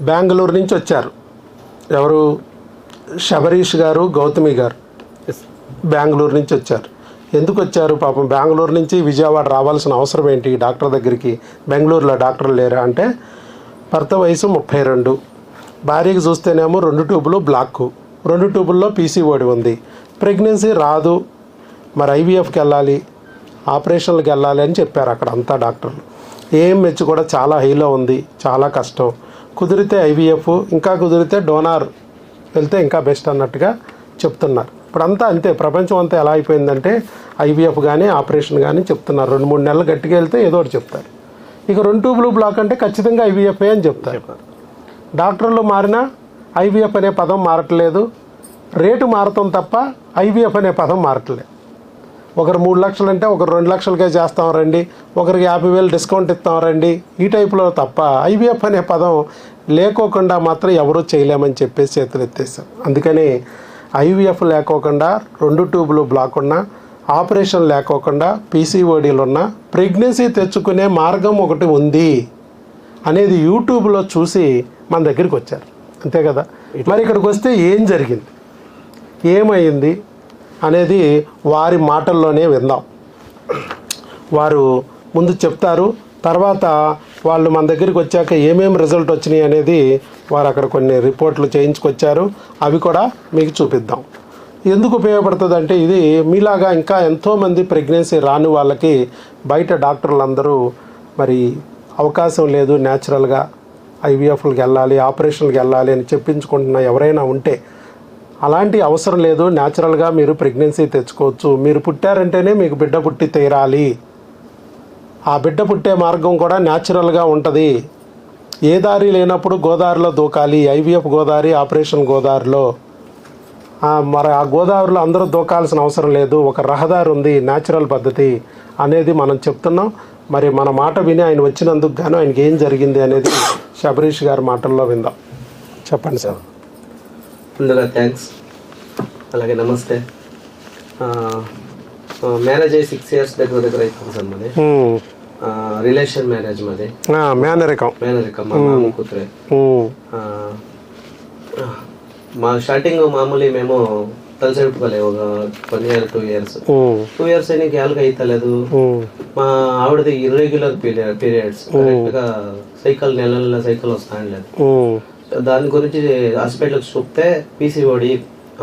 బెంగళూరు నుంచి వచ్చారు. ఎవరు? శబరీష్ గారు, గౌతమి గారు బెంగళూరు నుంచి వచ్చారు. ఎందుకు వచ్చారు పాపం? బెంగళూరు నుంచి విజయవాడ రావాల్సిన అవసరం ఏంటి డాక్టర్ దగ్గరికి? బెంగళూరులో డాక్టర్లు లేరా అంటే, భర్త వయసు 32, భార్యకి చూస్తేనేమో 2 ట్యూబులు బ్లాక్, 2 ట్యూబుల్లో పీసీఓడి ఉంది, ప్రెగ్నెన్సీ రాదు, మరి ఐవీఎఫ్కి వెళ్ళాలి, ఆపరేషన్లకు వెళ్ళాలి అని చెప్పారు అక్కడ అంతా డాక్టర్లు. ఏఎంహెచ్ కూడా చాలా హైలో ఉంది, చాలా కష్టం, కుదిరితే ఐవీఎఫ్, ఇంకా కుదిరితే డోనార్ వెళ్తే ఇంకా బెస్ట్ అన్నట్టుగా చెప్తున్నారు. ఇప్పుడంతా అంతే, ప్రపంచం అంతా ఎలా అయిపోయిందంటే ఐవీఎఫ్ కానీ ఆపరేషన్ కానీ చెప్తున్నారు. 2-3 నెలలు గట్టిగా వెళ్తే ఏదో ఒకటి చెప్తారు. ఇక 2 ట్యూబులు బ్లాక్ అంటే ఖచ్చితంగా ఐవీఎఫ్ఏ అని చెప్తారు. డాక్టర్లు మారినా ఐవీఎఫ్ అనే పదం మారట్లేదు, రేటు మారటం తప్ప ఐవీఎఫ్ అనే పదం మారట్లేదు. ఒకరు 3 లక్షలు అంటే ఒకరు 2 లక్షలకే చేస్తాం రండి, ఒకరికి 50,000 డిస్కౌంట్ ఇస్తాం రండి, ఈ టైపులో తప్ప ఐవీఎఫ్ అనే పదం లేకోకుండా మాత్రం ఎవరూ చేయలేమని చెప్పేసి చేతులు ఎత్తేసాం. అందుకని ఐవీఎఫ్ లేకోకుండా 2 ట్యూబులు బ్లాక్ ఉన్నా, ఆపరేషన్ లేకోకుండా పీసీఓడీలు ఉన్నా ప్రెగ్నెన్సీ తెచ్చుకునే మార్గం ఒకటి ఉంది అనేది యూట్యూబ్లో చూసి మన దగ్గరికి వచ్చారు. అంతే కదా? మరి ఇక్కడికి వస్తే ఏం జరిగింది, ఏమైంది అనేది వారి మాటల్లోనే విందాం. వారు ముందు చెప్తారు, తర్వాత వాళ్ళు మన దగ్గరికి వచ్చాక ఏమేమి రిజల్ట్ వచ్చినాయి అనేది వారు అక్కడ కొన్ని రిపోర్ట్లు చేయించుకొచ్చారు, అవి కూడా మీకు చూపిద్దాం. ఎందుకు ఉపయోగపడుతుంది అంటే, ఇది మీలాగా ఇంకా ఎంతోమంది ప్రెగ్నెన్సీ రాని వాళ్ళకి బయట డాక్టర్లందరూ మరి అవకాశం లేదు, న్యాచురల్గా ఐవీఎఫ్లకు వెళ్ళాలి, ఆపరేషన్కి వెళ్ళాలి అని చెప్పించుకుంటున్న ఎవరైనా ఉంటే, అలాంటి అవసరం లేదు, న్యాచురల్గా మీరు ప్రెగ్నెన్సీ తెచ్చుకోవచ్చు. మీరు పుట్టారంటేనే మీకు బిడ్డ పుట్టి తీరాలి, ఆ బిడ్డ పుట్టే మార్గం కూడా న్యాచురల్గా ఉంటుంది. ఏ దారి లేనప్పుడు గోదావరిలో దూకాలి, ఐవీఎఫ్ గోదావరి, ఆపరేషన్ గోదావరిలో. మరి ఆ గోదావరిలో అందరూ దూకాల్సిన అవసరం లేదు, ఒక రహదారి ఉంది, న్యాచురల్ పద్ధతి అనేది మనం చెప్తున్నాం. మరి మన మాట విని ఆయన వచ్చినందుకు గాను ఆయనకి ఏం జరిగింది అనేది శబరీష్ గారి మాటల్లో విందాం. చెప్పండి సార్. ముందుగా థ్యాంక్స్, అలాగే నమస్తే. మ్యారేజ్ అయ్యి 6 years దగ్గర అవుతుంది సార్ మాది. రిలేషన్ మ్యారేజ్ మాది, మేనరికం మా మామ కూతురే. మా స్టార్టింగ్ మామూలు మేము కలిసి పెట్టుకోలేదు, ఒక 1 year 2 years. 2 years అయినా గ్యాల్గా అవుతలేదు. మా ఆవిడది ఇర్రెగ్యులర్ పీరియడ్స్, కరెక్ట్గా సైకిల్ నెల సైకిల్ వస్తాను లేదు. దాని గురించి హాస్పిటల్కి చూపితే పీసీఓడి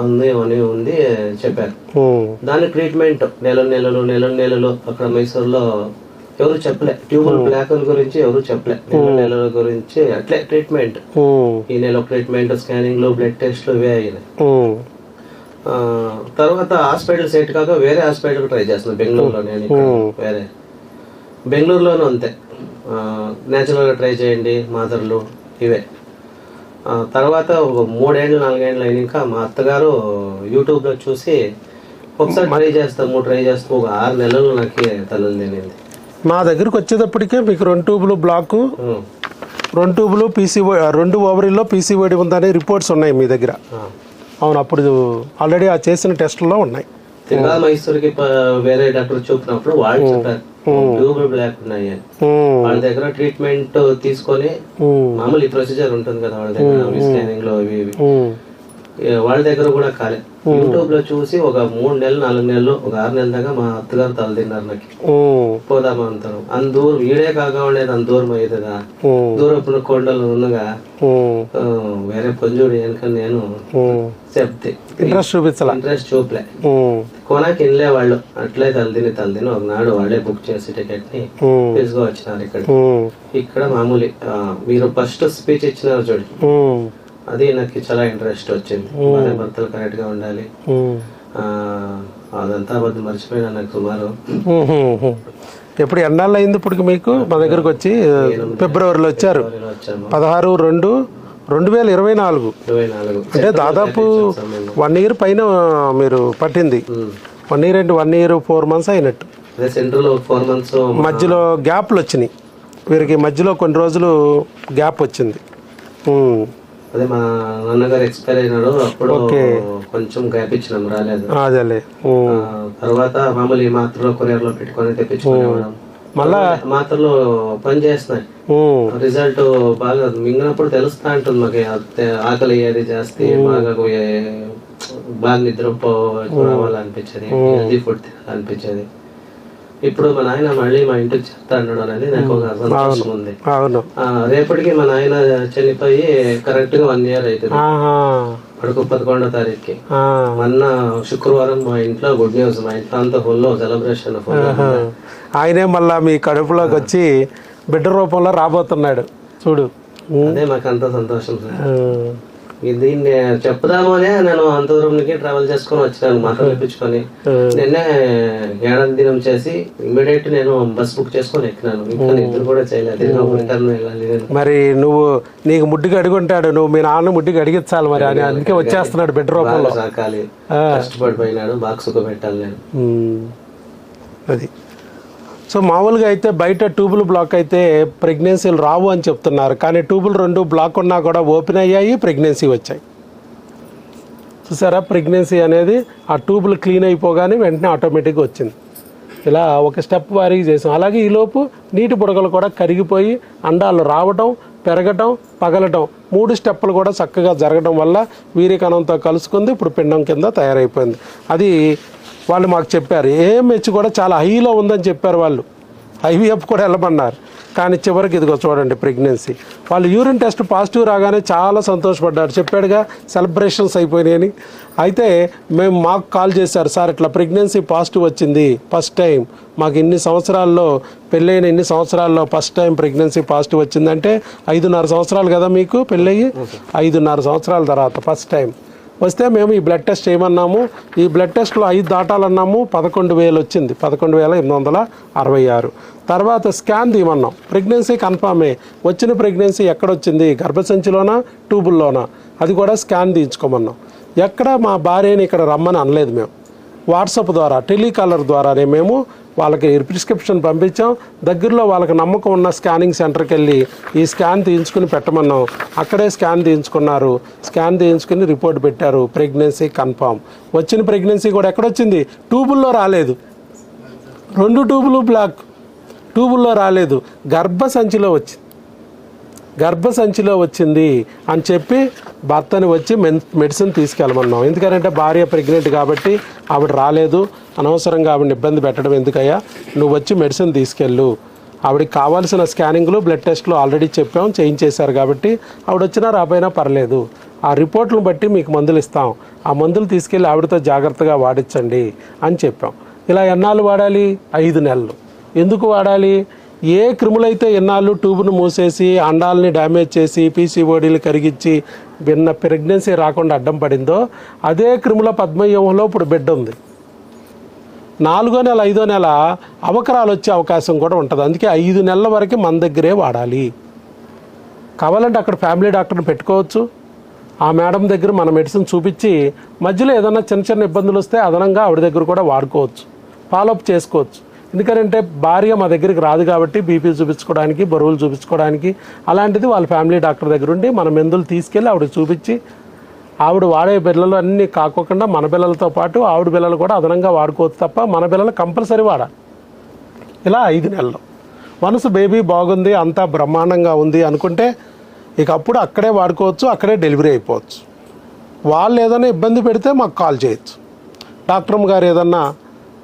ఉంది అని ఉంది చెప్పారు. దాని ట్రీట్మెంట్ నెలలు అక్కడ మైసూర్లో ఎవరు చెప్పలే. ట్యూబుల్ బ్లాక్ గురించి ఎవరు చెప్పలే, నెలల గురించి అట్లే ట్రీట్మెంట్. ఈ నెల ట్రీట్మెంట్, స్కానింగ్లు, బ్లడ్ టెస్ట్లు ఇవే అయినాయి. తర్వాత హాస్పిటల్ సెట్ కాక వేరే హాస్పిటల్ ట్రై చేస్తున్నాను బెంగళూరులో. నేను వేరే బెంగళూరులోనూ అంతే, న్యాచురల్గా ట్రై చేయండి, మాదర్లు ఇవే. తర్వాత ఒక 3 ఏళ్ళు 4 ఏళ్ళు అయినాక మా అత్తగారు యూట్యూబ్లో చూసి ఒకసారి ట్రై చేస్తాము ఒక 6 నెలలు నాకు తల్లి తినింది. మా దగ్గరికి వచ్చేటప్పటికే మీకు 2 ట్యూబులు బ్లాకు, 2 ట్యూబులు పీసీఓ, 2 ఓవరీల్లో పీసీఓడి ఉందనే రిపోర్ట్స్ ఉన్నాయి మీ దగ్గర. అవును, అప్పుడు ఆల్రెడీ ఆ చేసిన టెస్టుల్లో ఉన్నాయి. తిరుగా మైసూర్కి వేరే డాక్టర్ చూపినప్పుడు వాళ్ళు చెప్పారు ట్యూబుల్ బ్లాక్ ఉన్నాయి అని. వాళ్ళ దగ్గర ట్రీట్మెంట్ తీసుకొని మామూలు ప్రొసీజర్ ఉంటుంది కదా వాళ్ళ దగ్గర, స్కానింగ్ లో ఇవి వాళ్ళ దగ్గర కూడా కాలే. యూట్యూబ్ లో చూసి ఒక 3 నెలలు 4 నెలలు ఒక 6 నెలల దాకా మా అత్తగారు తల తిన్నారు నాకు. పోదామా అంటారు, అంత దూరం ఈడే కాక ఉండేది, అంత దూరం అవుతుందా, దూరపు కొండలు ఉన్నగా వేరే పొంజుడు వెనక నేను చెప్తే ఇంట్రెస్ట్ చూపలే. కొనాకి వెళ్ళే వాళ్ళు అట్లే తలదిని ఒకనాడు వాళ్ళే బుక్ చేసి టికెట్ ని తీసుకు వచ్చినారు. ఇక్కడ మామూలు మీరు ఫస్ట్ స్పీచ్ ఇచ్చినారు చూడు, అది నాకు చాలా ఇంట్రెస్ట్ వచ్చింది. భర్తలు కరెక్ట్ గా ఉండాలి, అదంతా అబద్ధం మర్చిపోయినా నాకు సుమారు. ఎప్పుడు ఎన్నాళ్ళు అయింది ఇప్పుడు మీకు మా దగ్గరకు వచ్చి? ఫిబ్రవరిలో వచ్చారు, 16/2/2024. అంటే దాదాపు 1 year పైన మీరు పట్టింది. 1 year అంటే 1 year 4 months అయినట్టు. మధ్యలో గ్యాప్లు వచ్చినాయి వీరికి, మధ్యలో కొన్ని రోజులు గ్యాప్ వచ్చింది. అదే మా నాన్నగారు ఎక్స్పైర్ అయినాడు, అప్పుడు కొంచెం గ్యాప్ ఇచ్చినాం, రాలేదు. అదేలే. తర్వాత మామూలు మాత్రం కొరియర్ లో పెట్టుకొని తెప్పించుకునేవాళ్ళం. మళ్ళా మాత్రలు పని చేస్తున్నాయి. రిజల్ట్ బాగా మింగినప్పుడు తెలుస్తా ఉంటుంది మాకు, ఆకలి అది జాస్తి, బాగా నిద్రపోవాలనిపించేది, హెల్దీ ఫుడ్ తినాలనిపించేది. ఇప్పుడు మా నాయన మళ్ళీ మా ఇంటికి చెప్తా అన్నాడు అనేది నాకు ఒక సంతోషం ఉంది. రేపటికి మా నాయన చనిపోయి కరెక్ట్ గా 1 year అవుతుంది. అడుగు 11వ తారీఖుకి. మొన్న శుక్రవారం మా ఇంట్లో గుడ్ న్యూస్, మా ఇంట్లో అంతా ఫుల్ సెలబ్రేషన్. ఆయనే మళ్ళా మీ కడుపులోకి వచ్చి బిడ్డ రూపంలో రాబోతున్నాడు చూడు. అదే మాకు అంత సంతోషం సార్. దీన్ని చెప్దాము అనే నేను అంత దూరంకి ట్రావెల్ చేసుకొని వచ్చినాను, మాటలు ఇప్పించుకొని. నిన్నే ఏడాది దినం చేసి ఇమ్మీడియట్ నేను బస్ బుక్ చేసుకొని ఎక్కినాను. ఇంకా నిద్ర కూడా చేయలేదు, రిటర్న్ వెళ్ళాలి. మరి నీకు ముడ్డికి అడుగుంటాడు, నువ్వు మీ నాన్న ముడ్డికి అడిగించాలి మరి అని, అందుకే వచ్చేస్తున్నాడు బిడ్డ రూపంలో. సాకాలి, కష్టపడిపోయినాడు, బాక్సుకు పెట్టాలి నేను. అది సో మామూలుగా అయితే బయట ట్యూబుల్ బ్లాక్ అయితే ప్రెగ్నెన్సీలు రావు అని చెప్తున్నారు, కానీ ట్యూబుల్ 2 బ్లాక్ ఉన్నా కూడా ఓపెన్ అయ్యాయి, ప్రెగ్నెన్సీ వచ్చాయి. చూసారా, ప్రెగ్నెన్సీ అనేది ఆ ట్యూబులు క్లీన్ అయిపోగానే వెంటనే ఆటోమేటిక్గా వచ్చింది. ఇలా ఒక స్టెప్ వారీగా చేసాం. అలాగే ఈలోపు నీటి బుడగలు కూడా కరిగిపోయి అండాలు రావటం, పెరగటం, పగలటం 3 స్టెప్పులు కూడా చక్కగా జరగడం వల్ల వీర్యకణంతో కలుసుకుంది, ఇప్పుడు పిండం కింద తయారైపోయింది. అది వాళ్ళు మాకు చెప్పారు. ఏఎంహెచ్ కూడా చాలా హైలో ఉందని చెప్పారు వాళ్ళు, ఐవీఎఫ్ కూడా వెళ్ళమన్నారు. కానీ చివరికి ఇదిగో చూడండి ప్రెగ్నెన్సీ. వాళ్ళు యూరిన్ టెస్ట్ పాజిటివ్ రాగానే చాలా సంతోషపడ్డారు, చెప్పాడుగా సెలబ్రేషన్స్ అయిపోయినాయని. అయితే మాకు కాల్ చేశారు, సార్ ఇట్లా ప్రెగ్నెన్సీ పాజిటివ్ వచ్చింది, ఫస్ట్ టైం మాకు ఇన్ని సంవత్సరాల్లో పెళ్ళైన ఇన్ని సంవత్సరాల్లో ఫస్ట్ టైం ప్రెగ్నెన్సీ పాజిటివ్ వచ్చిందంటే 5.5 సంవత్సరాలు కదా మీకు పెళ్ళయ్యి, 5.5 సంవత్సరాల తర్వాత ఫస్ట్ టైం వస్తే మేము ఈ బ్లడ్ టెస్ట్ చేయమన్నాము. ఈ బ్లడ్ టెస్ట్లో 5 దాటాలన్నాము, 11,000 వచ్చింది, 11,866. తర్వాత స్కాన్ తీయమన్నాం, ప్రెగ్నెన్సీ కన్ఫామే. వచ్చిన ప్రెగ్నెన్సీ ఎక్కడొచ్చింది, గర్భసంచిలోనా ట్యూబుల్లోనా, అది కూడా స్కాన్ తీయించుకోమన్నాం. ఎక్కడ మా భార్యని ఇక్కడ రమ్మని అనలేదు మేము. వాట్సాప్ ద్వారా, టెలికాలర్ ద్వారానే మేము వాళ్ళకి ప్రిస్క్రిప్షన్ పంపించాం. దగ్గరలో వాళ్ళకి నమ్మకం ఉన్న స్కానింగ్ సెంటర్కి వెళ్ళి ఈ స్కాన్ తీయించుకుని పెట్టమన్నాం. అక్కడే స్కాన్ తీయించుకున్నారు, స్కాన్ తీయించుకుని రిపోర్ట్ పెట్టారు, ప్రెగ్నెన్సీ కన్ఫామ్. వచ్చిన ప్రెగ్నెన్సీ కూడా ఎక్కడొచ్చింది, ట్యూబుల్లో రాలేదు. 2 ట్యూబులు బ్లాక్, ట్యూబుల్లో రాలేదు, గర్భసంచిలో వచ్చింది. గర్భసంచిలో వచ్చింది అని చెప్పి భర్తని వచ్చి మెడిసిన్ తీసుకెళ్ళమన్నాం. ఎందుకంటే భార్య ప్రెగ్నెంట్ కాబట్టి ఆవిడ రాలేదు, అనవసరంగా ఆవిడని ఇబ్బంది పెట్టడం ఎందుకయ్యా, నువ్వు వచ్చి మెడిసిన్ తీసుకెళ్ళు. ఆవిడకి కావాల్సిన స్కానింగ్లు బ్లడ్ టెస్ట్లు ఆల్రెడీ చెప్పాం, చేయించేశారు కాబట్టి ఆవిడ వచ్చినా రాపోయినా పర్లేదు. ఆ రిపోర్ట్లను బట్టి మీకు మందులు ఇస్తాం, ఆ మందులు తీసుకెళ్ళి ఆవిడతో జాగ్రత్తగా వాడించండి అని చెప్పాం. ఇలా ఎన్నాళ్ళు వాడాలి, 5 నెలలు. ఎందుకు వాడాలి, ఏ క్రిములైతే ఎన్నాళ్ళు ట్యూబ్ను మూసేసి అండాలని డ్యామేజ్ చేసి పీసీఓడీలు కరిగించి భిన్న ప్రెగ్నెన్సీ రాకుండా అడ్డం పడిందో అదే క్రిముల పద్మవ్యూహంలో ఇప్పుడు బిడ్డ ఉంది. 4వ నెల 5వ నెల అవకరాలు వచ్చే అవకాశం కూడా ఉంటుంది. అందుకే 5 నెలల వరకు మన దగ్గరే వాడాలి. కావాలంటే అక్కడ ఫ్యామిలీ డాక్టర్ని పెట్టుకోవచ్చు, ఆ మేడం దగ్గర మన మెడిసిన్ చూపించి మధ్యలో ఏదైనా చిన్న ఇబ్బందులు వస్తే అదనంగా ఆవిడ దగ్గర కూడా వాడుకోవచ్చు, ఫాలోఅప్ చేసుకోవచ్చు. ఎందుకంటే భార్య మా దగ్గరికి రాదు కాబట్టి బీపీ చూపించుకోవడానికి, బరువులు చూపించుకోవడానికి, అలాంటిది వాళ్ళ ఫ్యామిలీ డాక్టర్ దగ్గర ఉండి మన మందులు తీసుకెళ్ళి ఆవిడకి చూపించి ఆవిడ వాడే బిళ్ళలు అన్నీ కాకోకుండా మన బిళ్ళలతో పాటు ఆవిడ బిళ్ళలు కూడా అదనంగా వాడుకోవచ్చు తప్ప మన బిళ్ళలు కంపల్సరీ వాడాలి. ఇలా 5 నెలలు. మనసు బేబీ బాగుంది, అంతా బ్రహ్మాండంగా ఉంది అనుకుంటే ఇక అప్పుడు అక్కడే వాడుకోవచ్చు, అక్కడే డెలివరీ అయిపోవచ్చు. వాళ్ళు ఏదైనా ఇబ్బంది పెడితే మాకు కాల్ చేయొచ్చు. డాక్టర్ గారు ఏదన్నా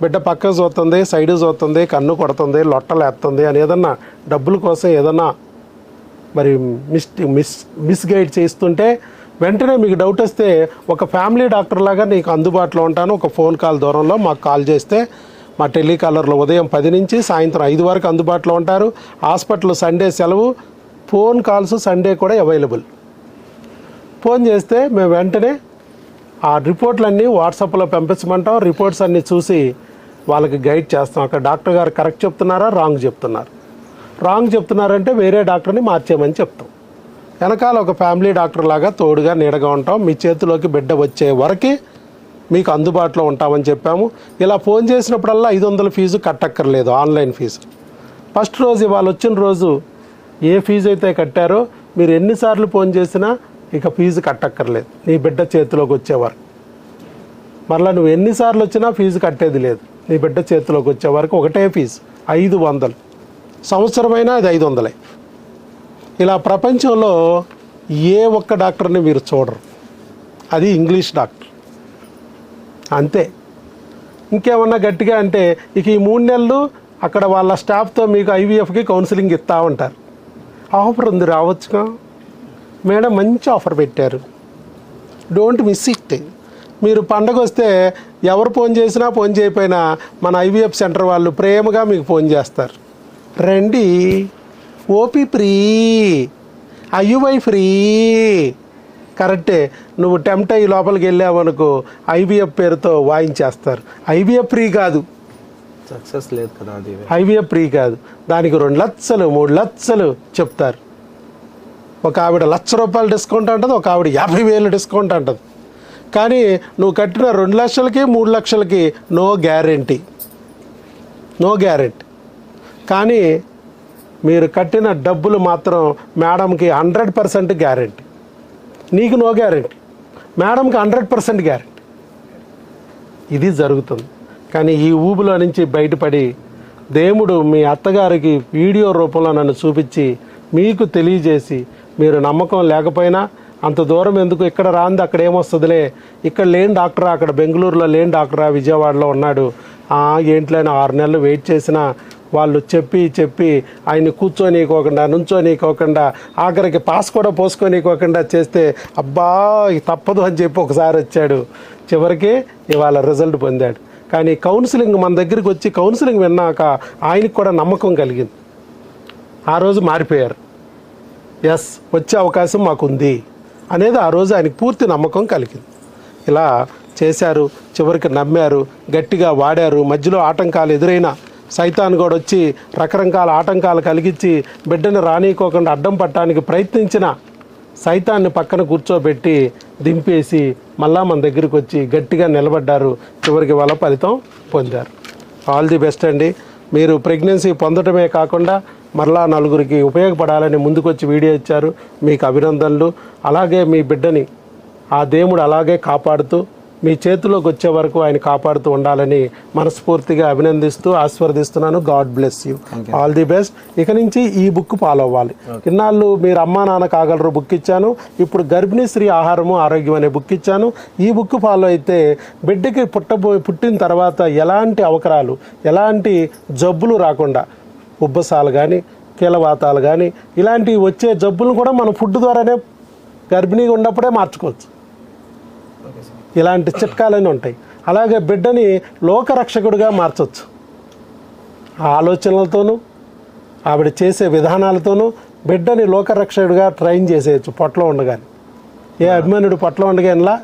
బిడ్డ పక్క చూస్తుంది, సైడ్ చూస్తుంది, కన్ను కొడుతుంది, లొట్టలేస్తుంది అని ఏదన్నా డబ్బుల కోసం ఏదన్నా మరి మిస్గైడ్ చేస్తుంటే వెంటనే మీకు డౌట్ వస్తే ఒక ఫ్యామిలీ డాక్టర్ లాగా నీకు అందుబాటులో ఉంటాను. ఒక ఫోన్ కాల్ దూరంలో మాకు కాల్ చేస్తే మా టెలికాలర్లో ఉదయం 10 నుంచి సాయంత్రం 5 వరకు అందుబాటులో ఉంటారు. హాస్పిటల్ సండే సెలవు, ఫోన్ కాల్స్ సండే కూడా అవైలబుల్. ఫోన్ చేస్తే మేము వెంటనే ఆ రిపోర్ట్లన్నీ వాట్సాప్లో పంపించమంటాం. రిపోర్ట్స్ అన్నీ చూసి వాళ్ళకి గైడ్ చేస్తాం. అక్కడ డాక్టర్ గారు కరెక్ట్ చెప్తున్నారా, రాంగ్ చెప్తున్నారు. రాంగ్ చెప్తున్నారంటే వేరే డాక్టర్ని మార్చేయమని చెప్తాం. వెనకాల ఒక ఫ్యామిలీ డాక్టర్ లాగా తోడుగా నీడగా ఉంటాం. మీ చేతిలోకి బిడ్డ వచ్చే వరకు మీకు అందుబాటులో ఉంటామని చెప్పాము. ఇలా ఫోన్ చేసినప్పుడల్లా 500 ఫీజు కట్టక్కర్లేదు, ఆన్లైన్ ఫీజు. ఫస్ట్ రోజు ఇవాళ వచ్చిన రోజు ఏ ఫీజు అయితే కట్టారో మీరు ఎన్నిసార్లు ఫోన్ చేసినా ఇక ఫీజు కట్టక్కర్లేదు నీ బిడ్డ చేతిలోకి వచ్చేవారు. మరలా నువ్వు ఎన్నిసార్లు వచ్చినా ఫీజు కట్టేది లేదు. నీ బిడ్డ చేతిలోకి వచ్చే వరకు ఒకటే ఫీజు 500. సంవత్సరమైనా అది 500. ఇలా ప్రపంచంలో ఏ ఒక్క డాక్టర్ని మీరు చూడరు, అది ఇంగ్లీష్ డాక్టర్ అంతే. ఇంకేమన్నా గట్టిగా అంటే ఇక ఈ 3 నెలలు అక్కడ వాళ్ళ స్టాఫ్తో మీకు ఐవీఎఫ్కి కౌన్సిలింగ్ ఇస్తూ ఉంటారు. ఆఫర్ ఉంది, రావచ్చుగా మేడం, మంచి ఆఫర్ పెట్టారు, డోంట్ మిస్ ఇట్. మీరు పండగ వస్తే ఎవరు ఫోన్ చేసినా ఫోన్ చేయకపోయినా మన ఐవీఎఫ్ సెంటర్ వాళ్ళు ప్రేమగా మీకు ఫోన్ చేస్తారు, రండి, ఓపీ ఫ్రీ, ఐయుఐ ఫ్రీ. కరెక్టే, నువ్వు టెంప్ట్ అయ్యి లోపలికి వెళ్ళావనుకో ఐవీఎఫ్ పేరుతో వాయించేస్తారు. ఐవీఎఫ్ ఫ్రీ కాదు, సక్సెస్ లేదు కదా అది. ఐవీఎఫ్ ఫ్రీ కాదు, దానికి 2 లక్షలు 3 లక్షలు చెప్తారు. ఒక ఆవిడ ₹1,00,000 డిస్కౌంట్ అంటుంది, ఒక ఆవిడ 50,000 డిస్కౌంట్ అంటుంది. కానీ నువ్వు కట్టిన 2 లక్షలకి 3 లక్షలకి నో గ్యారెంటీ. కానీ మీరు కట్టిన డబ్బులు మాత్రం మేడంకి 100% గ్యారెంటీ. నీకు నో గ్యారెంటీ, మేడంకి 100% గ్యారెంటీ. ఇది జరుగుతుంది. కానీ ఈ ఊబిలో నుంచి బయటపడి దేవుడు మీ అత్తగారికి వీడియో రూపంలో నన్ను చూపించి మీకు తెలియజేసి, మీరు నమ్మకం లేకపోయినా అంత దూరం ఎందుకు, ఇక్కడ రాంది అక్కడ ఏమొస్తుందిలే, ఇక్కడ లేని డాక్టరా, అక్కడ బెంగళూరులో లేని డాక్టరా విజయవాడలో ఉన్నాడు, ఏంట్లైనా 6 నెలలు వెయిట్ చేసినా వాళ్ళు చెప్పి ఆయన్ని కూర్చోనీకోకుండా నుంచోనీకోకుండా ఆఖరికి పాస్ కూడా పోసుకోనీకోకుండా చేస్తే అబ్బా తప్పదు అని చెప్పి ఒకసారి వచ్చాడు, చివరికి ఇవాళ రిజల్ట్ పొందాడు. కానీ కౌన్సిలింగ్ మన దగ్గరికి వచ్చి కౌన్సిలింగ్ విన్నాక ఆయనకి కూడా నమ్మకం కలిగింది. ఆ రోజు మారిపోయారు. ఎస్, వచ్చే అవకాశం మాకుంది అనేది ఆ రోజు ఆయనకి పూర్తి నమ్మకం కలిగింది. ఇలా చేశారు, చివరికి నమ్మారు, గట్టిగా వాడారు. మధ్యలో ఆటంకాలు ఎదురైనా సైతాన్ కూడా వచ్చి రకరకాల ఆటంకాలు కలిగించి బిడ్డను రానీకోకుండా అడ్డం పట్టడానికి ప్రయత్నించిన సైతాన్ని పక్కన కూర్చోబెట్టి దింపేసి మళ్ళా మన దగ్గరికి వచ్చి గట్టిగా నిలబడ్డారు. చివరికి వాళ్ళ ఫలితం పొందారు. ఆల్ ది బెస్ట్ అండి. మీరు ప్రెగ్నెన్సీ పొందడమే కాకుండా మరలా నలుగురికి ఉపయోగపడాలని ముందుకొచ్చి వీడియో ఇచ్చారు, మీకు అభినందనలు. అలాగే మీ బిడ్డని ఆ దేవుడు అలాగే కాపాడుతూ మీ చేతిలోకి వచ్చే వరకు ఆయన కాపాడుతూ ఉండాలని మనస్ఫూర్తిగా అభినందిస్తూ ఆశీర్వదిస్తున్నాను. God bless you, all the best. ఇక నుంచి ఈ బుక్ ఫాలో అవ్వాలి. ఇన్నాళ్ళు మీరు అమ్మా నాన్న కాగలరు బుక్ ఇచ్చాను, ఇప్పుడు గర్భిణీ స్త్రీ ఆహారము ఆరోగ్యం అనే బుక్ ఇచ్చాను. ఈ బుక్ ఫాలో అయితే బిడ్డకి పుట్టిన తర్వాత ఎలాంటి అవకరాలు, ఎలాంటి జబ్బులు రాకుండా, ఉబ్బసాలు కానీ కీలవాతాలు కానీ ఇలాంటివి వచ్చే జబ్బులను కూడా మనం ఫుడ్ ద్వారానే గర్భిణీగా ఉన్నప్పుడే మార్చుకోవచ్చు. ఇలాంటి చిట్కాలన్నీ ఉంటాయి. అలాగే బిడ్డని లోకరక్షకుడిగా మార్చవచ్చు. ఆ ఆలోచనలతోనూ ఆవిడ చేసే విధానాలతోనూ బిడ్డని లోకరక్షకుడిగా ట్రైన్ చేసేయచ్చు పొట్టలో ఉండగానే. ఏ అభిమానుడు పొట్టలో ఉండగానేలా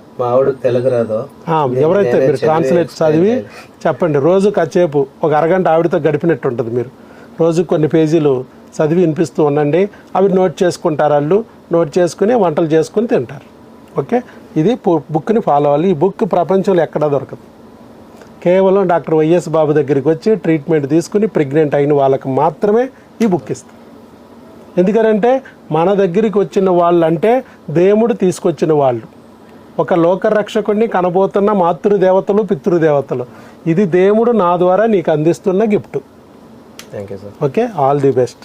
ఎవరైతే మీరు ట్రాన్స్లేట్ చదివి చెప్పండి, రోజు కాసేపు ఒక అరగంట ఆవిడతో గడిపినట్టు ఉంటుంది. మీరు రోజు కొన్ని పేజీలు చదివి వినిపిస్తూ ఉండండి. అవి నోట్ చేసుకుంటారు, వాళ్ళు నోట్ చేసుకుని వంటలు చేసుకుని తింటారు. ఓకే, ఇది బుక్ని ఫాలో అవ్వాలి. ఈ బుక్ ప్రపంచంలో ఎక్కడా దొరకదు. కేవలం డాక్టర్ వైఎస్ బాబు దగ్గరికి వచ్చి ట్రీట్మెంట్ తీసుకుని ప్రెగ్నెంట్ అయిన వాళ్ళకి మాత్రమే ఈ బుక్ ఇస్తాం. ఎందుకనంటే మన దగ్గరికి వచ్చిన వాళ్ళు అంటే దేవుడు తీసుకొచ్చిన వాళ్ళు, ఒక లోకరక్షకుడిని కనబోతున్న మాతృదేవతలు పితృదేవతలు. ఇది దేవుడు నా ద్వారా నీకు అందిస్తున్న gift. Thank you sir. Okay, all the best.